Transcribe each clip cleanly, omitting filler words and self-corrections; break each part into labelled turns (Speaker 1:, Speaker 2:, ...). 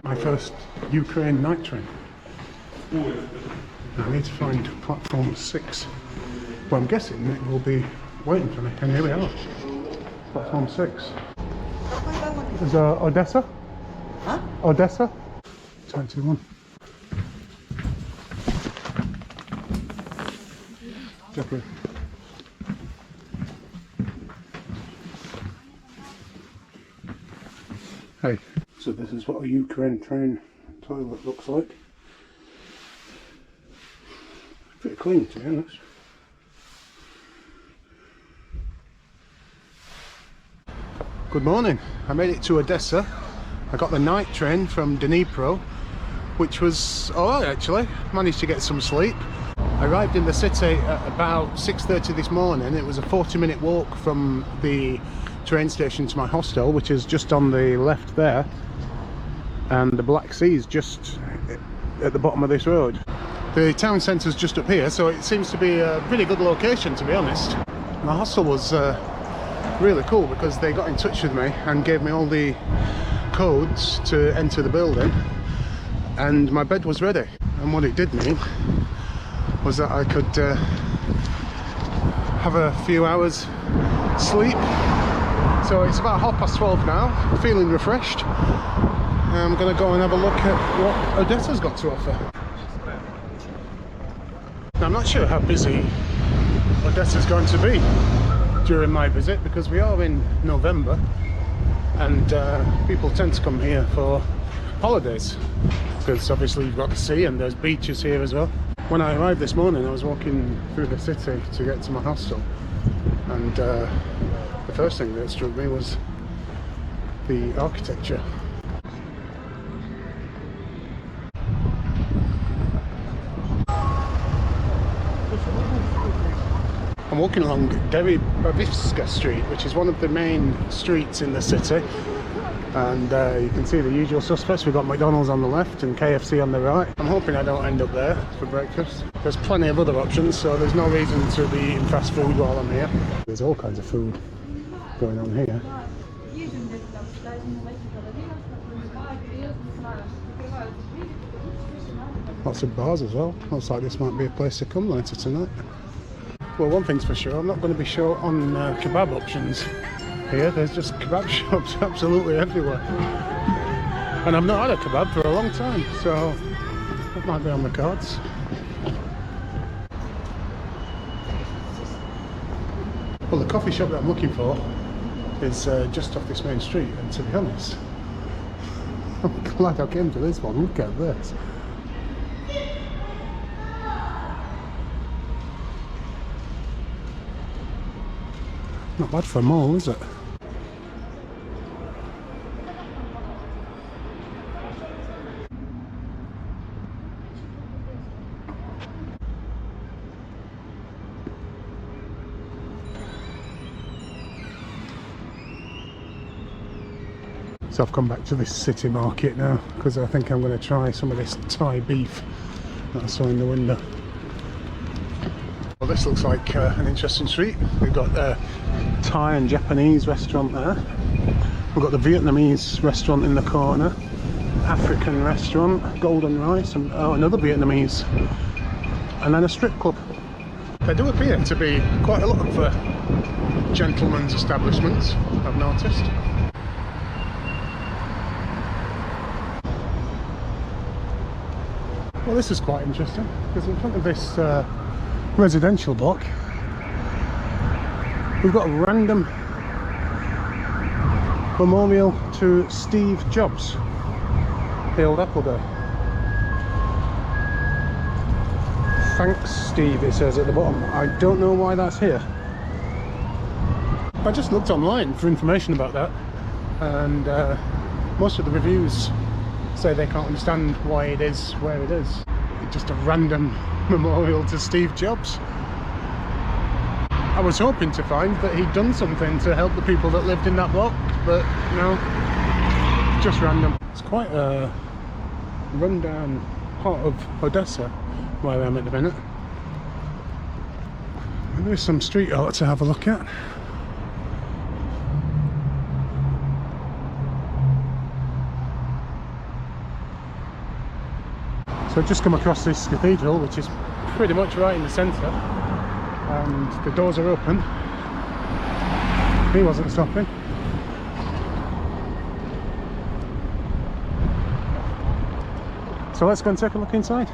Speaker 1: My first Ukraine night train. I need to find platform 6. Well, I'm guessing it will be waiting for me, and here we are. Platform 6. Is Odessa?
Speaker 2: Huh?
Speaker 1: Odessa? 21. Dziękuję. Hey, so this is what a Ukraine train toilet looks like. Pretty clean, to be honest. Good morning. I made it to Odessa. I got the night train from Dnipro, which was alright actually. Managed to get some sleep. I arrived in the city at about 6:30 this morning. It was a 40-minute walk from the train station to my hostel, which is just on the left there, and the Black Sea is just at the bottom of this road. The town centre is just up here, so it seems to be a pretty good location, to be honest. My hostel was really cool because they got in touch with me and gave me all the codes to enter the building, and my bed was ready. And what it did mean was that I could have a few hours sleep. So it's about 12:30 now, feeling refreshed. I'm going to go and have a look at what Odessa's got to offer. Now, I'm not sure how busy Odessa's going to be during my visit, because we are in November and people tend to come here for holidays, because obviously you've got the sea and there's beaches here as well. When I arrived this morning, I was walking through the city to get to my hostel, and the first thing that struck me was the architecture. I'm walking along Deribavivska Street, which is one of the main streets in the city, and you can see the usual suspects. We've got McDonald's on the left and KFC on the right. I'm hoping I don't end up there for breakfast. There's plenty of other options, so there's no reason to be eating fast food while I'm here. There's all kinds of food going on here. Lots of bars as well. Looks like this might be a place to come later tonight. Well, one thing's for sure, I'm not going to be short on kebab options here. There's just kebab shops absolutely everywhere. And I've not had a kebab for a long time, so that might be on the cards. Well, the coffee shop that I'm looking for is just off this main street, and to be honest, I'm glad I came to this one. Look at this. Not bad for a mall, is it? So I've come back to this city market now because I think I'm going to try some of this Thai beef that I saw in the window. Well, this looks like an interesting street. We've got a Thai and Japanese restaurant there. We've got the Vietnamese restaurant in the corner, African restaurant, Golden Rice, and another Vietnamese, and then a strip club. There do appear to be quite a lot of gentlemen's establishments, I've noticed. Well, this is quite interesting, because in front of this residential block we've got a random memorial to Steve Jobs, the old Apple guy. Thanks, Steve, it says at the bottom. I don't know why that's here. I just looked online for information about that, and most of the reviews say they can't understand why it is where it is. It's just a random memorial to Steve Jobs. I was hoping to find that he'd done something to help the people that lived in that block, but no, just random. It's quite a rundown part of Odessa where I am at the minute. And there's some street art to have a look at. So I've just come across this cathedral, which is pretty much right in the centre, and the doors are open. He wasn't stopping. So let's go and take a look inside.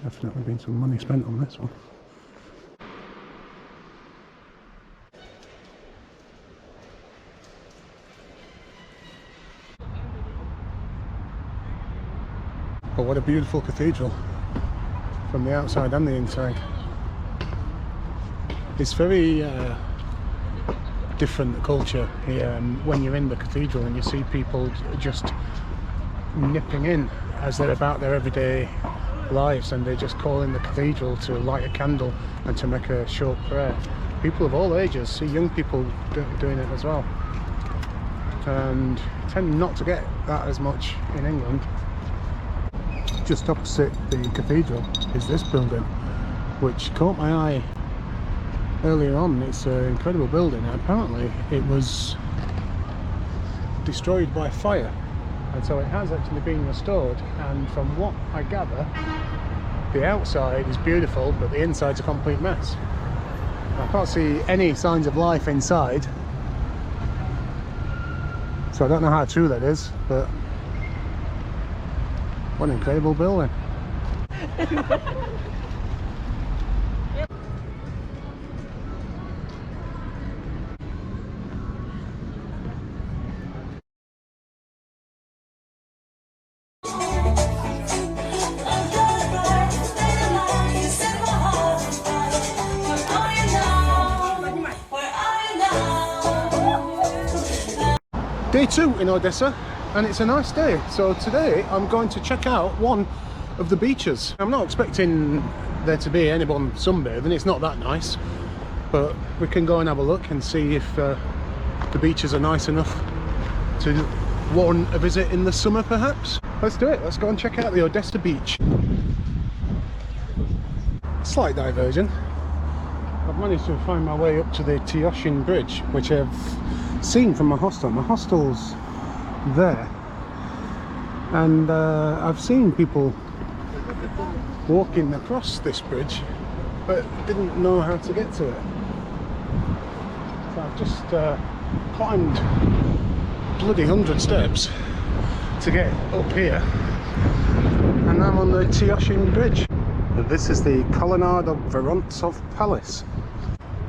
Speaker 1: Definitely been some money spent on this one. But what a beautiful cathedral from the outside and the inside. It's very different culture here when you're in the cathedral and you see people just nipping in as they're about their everyday lives, and they just call in the cathedral to light a candle and to make a short prayer. People of all ages, see young people doing it as well, and tend not to get that as much in England. Just opposite the cathedral is this building, which caught my eye earlier on. It's an incredible building. Apparently it was destroyed by fire, and so it has actually been restored, and from what I gather, the outside is beautiful but the inside's a complete mess. I can't see any signs of life inside, so I don't know how true that is, but what an incredible building. Day 2 in Odessa, and it's a nice day. So today I'm going to check out one of the beaches. I'm not expecting there to be anyone sunbathing, it's not that nice, but we can go and have a look and see if the beaches are nice enough to warrant a visit in the summer perhaps. Let's do it, let's go and check out the Odessa beach. Slight diversion. I've managed to find my way up to the Tyoshin Bridge, which I've seen from my hostel. My hostel's there, and I've seen people walking across this bridge but didn't know how to get to it. So I've just climbed bloody 100 steps to get up here, and I'm on the Tyoshin Bridge. And this is the colonnade of Vorontsov Palace.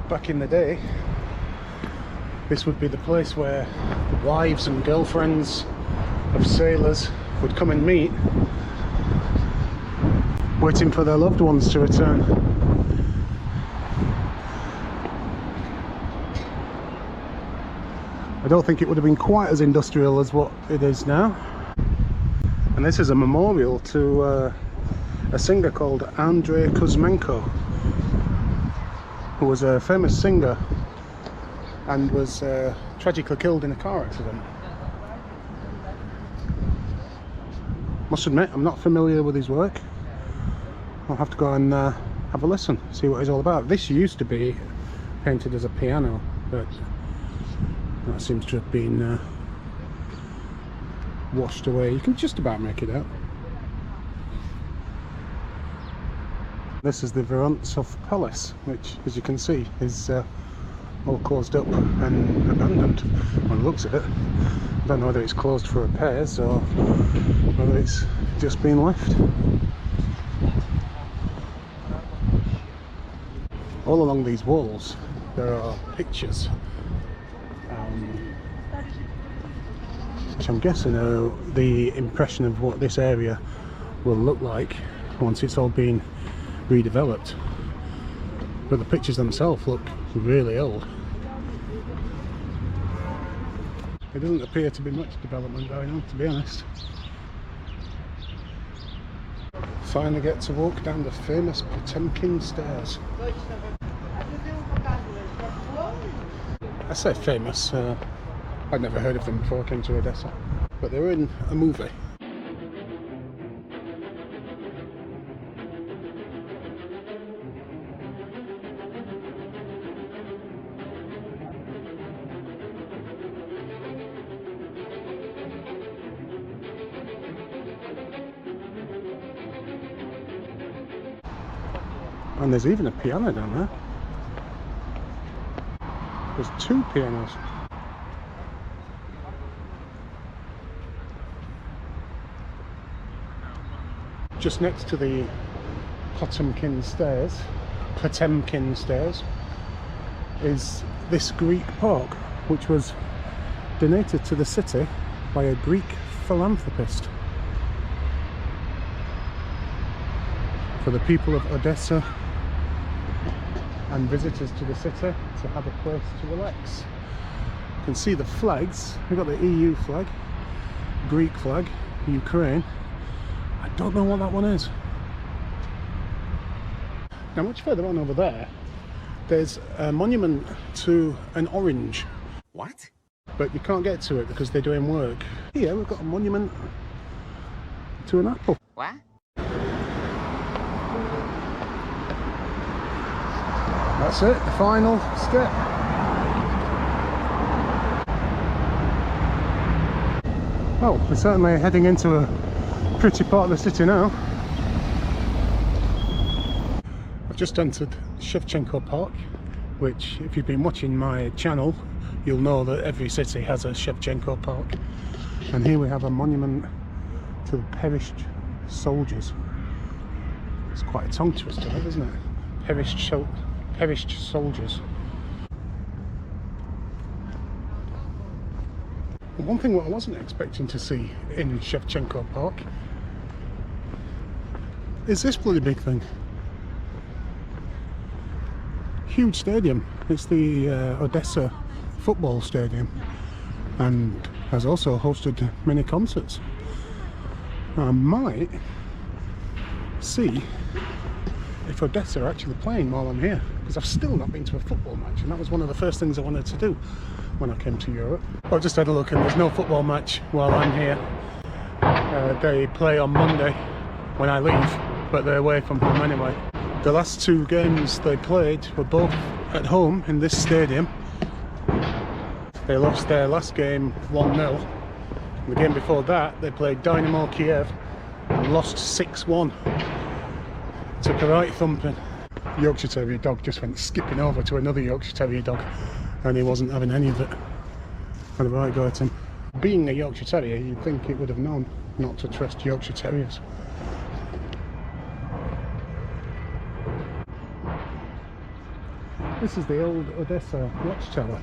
Speaker 1: Back in the day, this would be the place where wives and girlfriends of sailors would come and meet, waiting for their loved ones to return. I don't think it would have been quite as industrial as what it is now. And this is a memorial to a singer called Andrei Kuzmenko, who was a famous singer and was tragically killed in a car accident. Must admit, I'm not familiar with his work. I'll have to go and have a listen, see what he's all about. This used to be painted as a piano, but that seems to have been washed away. You can just about make it out. This is the Vorontsov Palace, which, as you can see, is all closed up and abandoned by the looks of it. I don't know whether it's closed for repairs or whether it's just been left. All along these walls there are pictures, which I'm guessing are the impression of what this area will look like once it's all been redeveloped. But the pictures themselves look really old. There doesn't appear to be much development going on, to be honest. finally get to walk down the famous Potemkin stairs. I say famous, I'd never heard of them before I came to Odessa, but they were in a movie. And there's even a piano down there. There's 2 pianos. Just next to the Potemkin stairs, is this Greek park, which was donated to the city by a Greek philanthropist for the people of Odessa and visitors to the city to have a place to relax. You can see the flags. We've got the EU flag, Greek flag, Ukraine. I don't know what that one is. Now much further on over there, there's a monument to an orange.
Speaker 2: What?
Speaker 1: But you can't get to it because they're doing work. Here we've got a monument to an apple.
Speaker 2: What?
Speaker 1: That's it, the final step. Well, we're certainly heading into a pretty part of the city now. I've just entered Shevchenko Park, which, if you've been watching my channel, you'll know that every city has a Shevchenko Park. And here we have a monument to the perished soldiers. It's quite a tongue twister, isn't it? Perished soldiers. And one thing what I wasn't expecting to see in Shevchenko Park is this bloody big thing. Huge stadium. It's the Odessa football stadium and has also hosted many concerts. I might see if Odessa are actually playing while I'm here, because I've still not been to a football match, and that was one of the first things I wanted to do when I came to Europe. I just had a look and there's no football match while I'm here. They play on Monday when I leave, but they're away from home anyway. The last 2 games they played were both at home in this stadium. They lost their last game 1-0. The game before that they played Dynamo Kyiv and lost 6-1. Took a right thumping. Yorkshire Terrier dog just went skipping over to another Yorkshire Terrier dog, and he wasn't having any of it. Had a right go at him. Being a Yorkshire Terrier, you'd think it would have known not to trust Yorkshire Terriers. This is the old Odessa watchtower,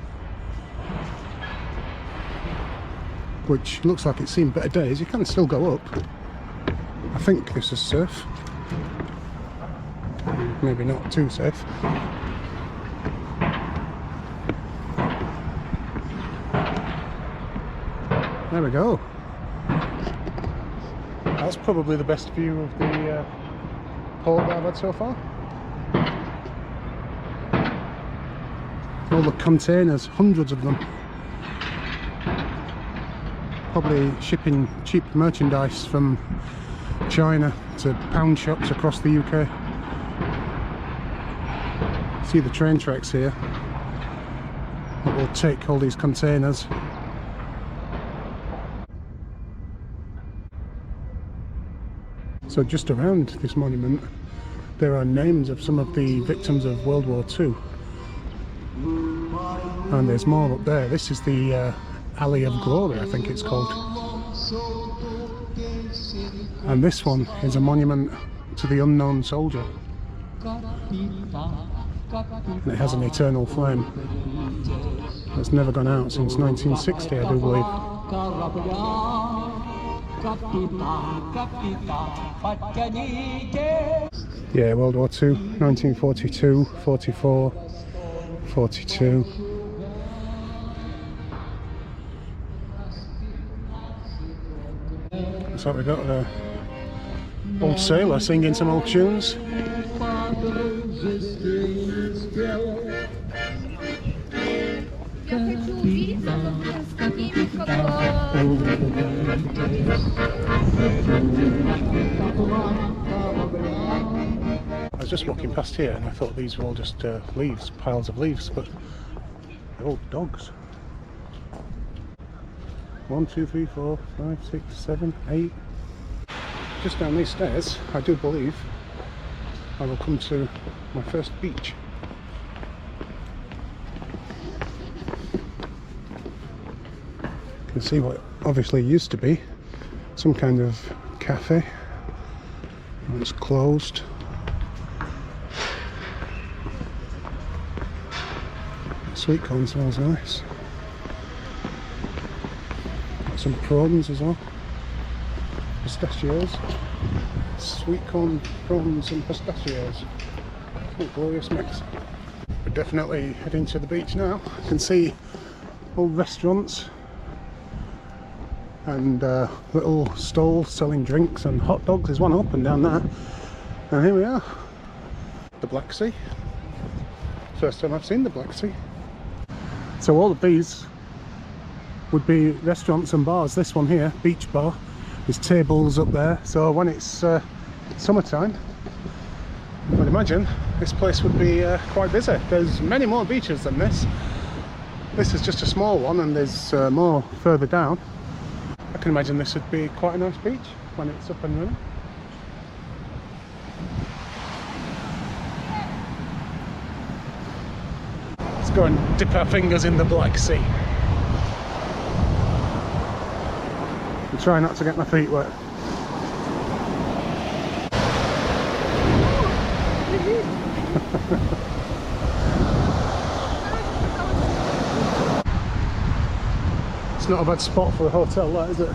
Speaker 1: which looks like it's seen better days. You can still go up. I think this is safe. Maybe not too safe. There we go. That's probably the best view of the port that I've had so far. All the containers, hundreds of them. Probably shipping cheap merchandise from China to pound shops across the UK. See the train tracks here that will take all these containers. So just around this monument there are names of some of the victims of World War II, and there's more up there. This is the Alley of Glory, I think it's called, and this one is a monument to the unknown soldier. And it has an eternal flame that's never gone out since 1960, I do believe. Yeah, World War II, 1942, 44, 42. That's what we got there. Old sailor singing some old tunes. I was just walking past here and I thought these were all just leaves, piles of leaves, but they're all dogs. 1, 2, 3, 4, 5, 6, 7, 8. Just down these stairs, I do believe I will come to my first beach. You can see what obviously used to be some kind of cafe. It's closed. Sweet corn smells nice. Got some prawns as well. Pistachios. Sweet corn, prawns and pistachios. What a glorious mix. We're definitely heading to the beach now. You can see old restaurants and little stalls selling drinks and hot dogs. There's one open down there. And here we are. The Black Sea. First time I've seen the Black Sea. So all of these would be restaurants and bars. This one here, beach bar, there's tables up there. So when it's summertime, I would imagine this place would be quite busy. There's many more beaches than this. This is just a small one and there's more further down. I can imagine this would be quite a nice beach when it's up and running. Let's go and dip our fingers in the Black Sea. And try not to get my feet wet. It's not a bad spot for a hotel, that is it?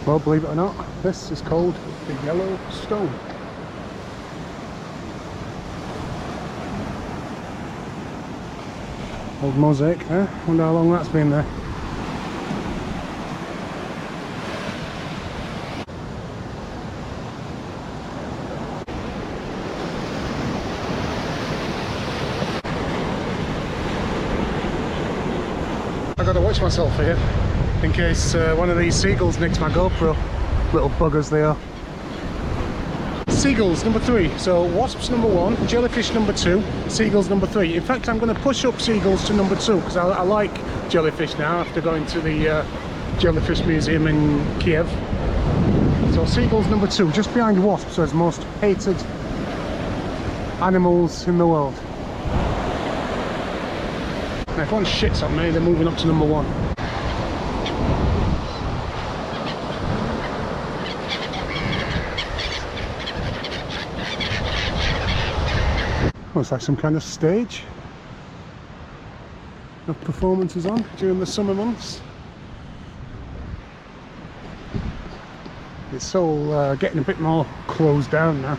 Speaker 1: Well, believe it or not, this is called the Yellow Stone. Old mosaic there. Wonder how long that's been there. I gotta watch myself here in case one of these seagulls nicks my GoPro. Little buggers they are. Seagulls number 3. So wasps number 1, jellyfish number 2, seagulls number 3. In fact, I'm going to push up seagulls to number 2 because I like jellyfish now after going to the jellyfish museum in Kyiv. So seagulls number 2, just behind wasps as most hated animals in the world. Now if one shits on me, they're moving up to number 1. Oh, it's like some kind of stage. Have performances on during the summer months. It's all getting a bit more closed down now.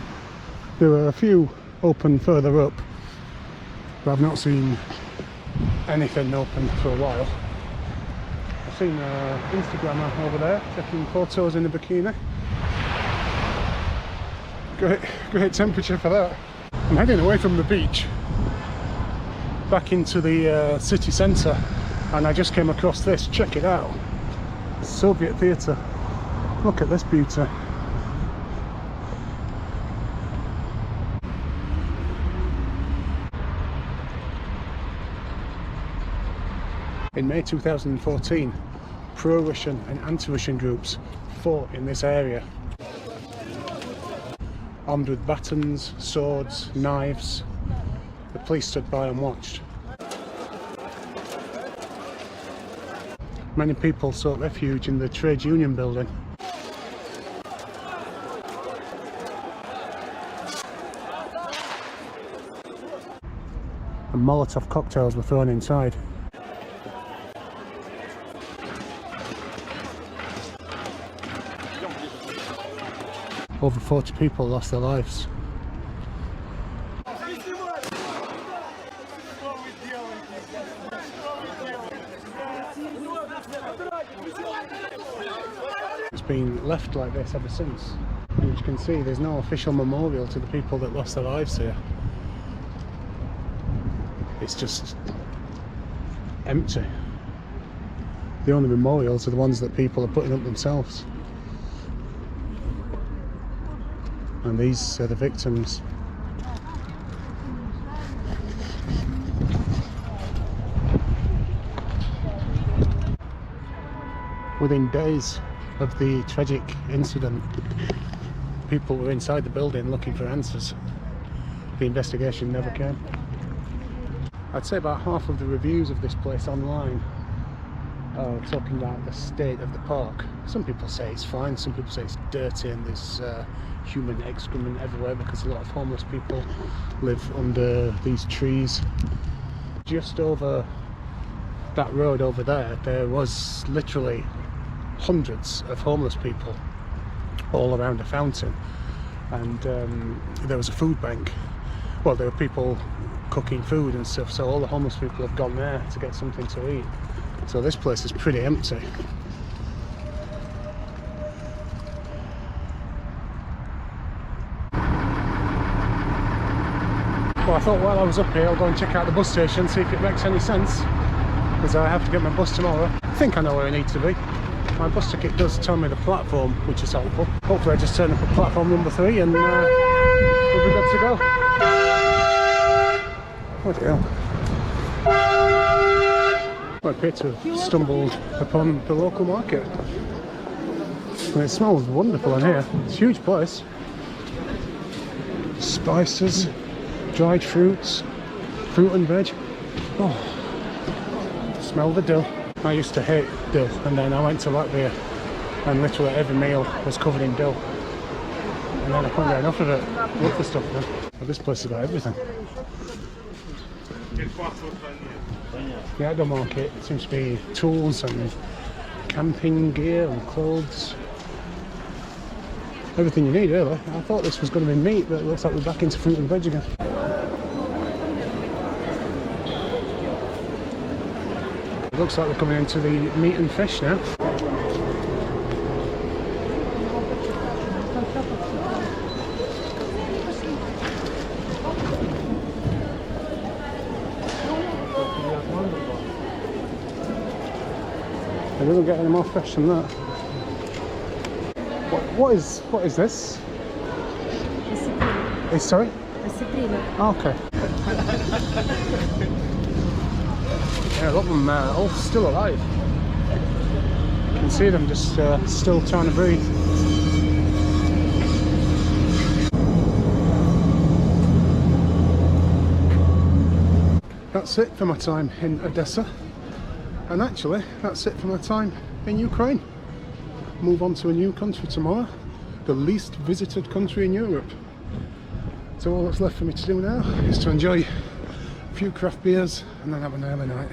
Speaker 1: There were a few open further up, but I've not seen anything open for a while. I've seen an Instagrammer over there taking photos in a bikini. Great temperature for that. I'm heading away from the beach back into the city centre, and I just came across this. Check it out. Soviet theatre. Look at this beauty. In May 2014, pro-Russian and anti-Russian groups fought in this area. Armed with batons, swords, knives, the police stood by and watched. Many people sought refuge in the trade union building. And Molotov cocktails were thrown inside. Over 40 people lost their lives. It's been left like this ever since. And as you can see, there's no official memorial to the people that lost their lives here. It's just empty. The only memorials are the ones that people are putting up themselves. And these are the victims. Within days of the tragic incident, people were inside the building looking for answers. The investigation never came. I'd say about half of the reviews of this place online are talking about the state of the park. Some people say it's fine, some people say it's dirty and there's human excrement everywhere because a lot of homeless people live under these trees. Just over that road over there, there was literally hundreds of homeless people all around a fountain, and there was a food bank. Well, there were people cooking food and stuff, so all the homeless people have gone there to get something to eat. So this place is pretty empty. Well, I thought while I was up here I'll go and check out the bus station, see if it makes any sense, because I have to get my bus tomorrow. I think I know where I need to be. My bus ticket does tell me the platform, which is helpful. Hopefully I just turn up at platform number 3 and we'll be good to go. What the hell? I appear to have stumbled upon the local market. And it smells wonderful in here. It's a huge place. Spices, dried fruits, fruit and veg. Oh, smell the dill. I used to hate dill, and then I went to Latvia and literally every meal was covered in dill. And then I couldn't get enough of it. Love the stuff, man. But this place has got everything. The outdoor market seems to be tools and camping gear and clothes. Everything you need, really. I thought this was going to be meat, but it looks like we're back into fruit and veg again. It looks like we're coming into the meat and fish now. It doesn't get any more fresh than that. What is this? Sorry? Oh, okay. Yeah, a lot of them all still alive. You can see them just still trying to breathe. That's it for my time in Odessa. And actually, that's it for my time in Ukraine. Move on to a new country tomorrow, the least visited country in Europe. So all that's left for me to do now is to enjoy a few craft beers and then have an early night.